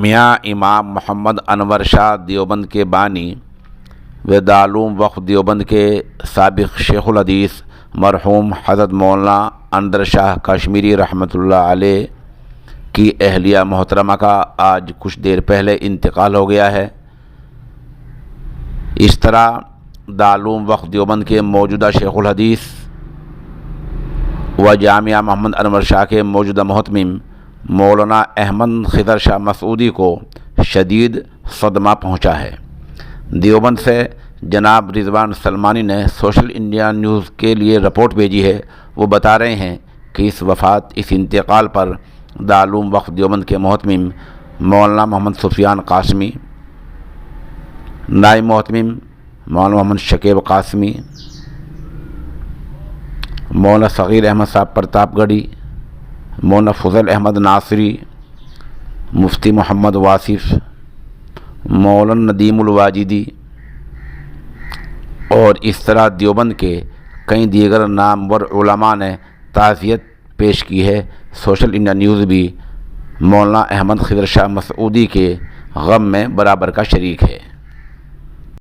میاں امام محمد انور شاہ دیوبند کے بانی و دارالعلوم وقف دیوبند کے سابق شیخ الحدیث مرحوم حضرت مولانا اندر شاہ کشمیری رحمۃ اللہ علیہ کی اہلیہ محترمہ کا آج کچھ دیر پہلے انتقال ہو گیا ہے۔ اس طرح دارالعلوم وقف دیوبند کے موجودہ شیخ الحدیث و جامعہ محمد انور شاہ کے موجودہ محتمم مولانا احمد خضر شاہ مسعودی کو شدید صدمہ پہنچا ہے۔ دیوبند سے جناب رضوان سلمانی نے سوشل انڈیا نیوز کے لیے رپورٹ بھیجی ہے۔ وہ بتا رہے ہیں کہ اس انتقال پر دارالعلوم وقف دیوبند کے محتمم مولانا محمد سفیان قاسمی، نائب محتمم مولانا محمد شکیب قاسمی، مولانا صغیر احمد صاحب پرتاپ گڑھی، مولانا فضل احمد ناصری، مفتی محمد واصف، مولانا ندیم الواجدی اور اس طرح دیوبند کے کئی دیگر نامور علماء نے تعزیت پیش کی ہے۔ سوشل انڈیا نیوز بھی مولانا احمد خضر شاہ مسعودی کے غم میں برابر کا شریک ہے۔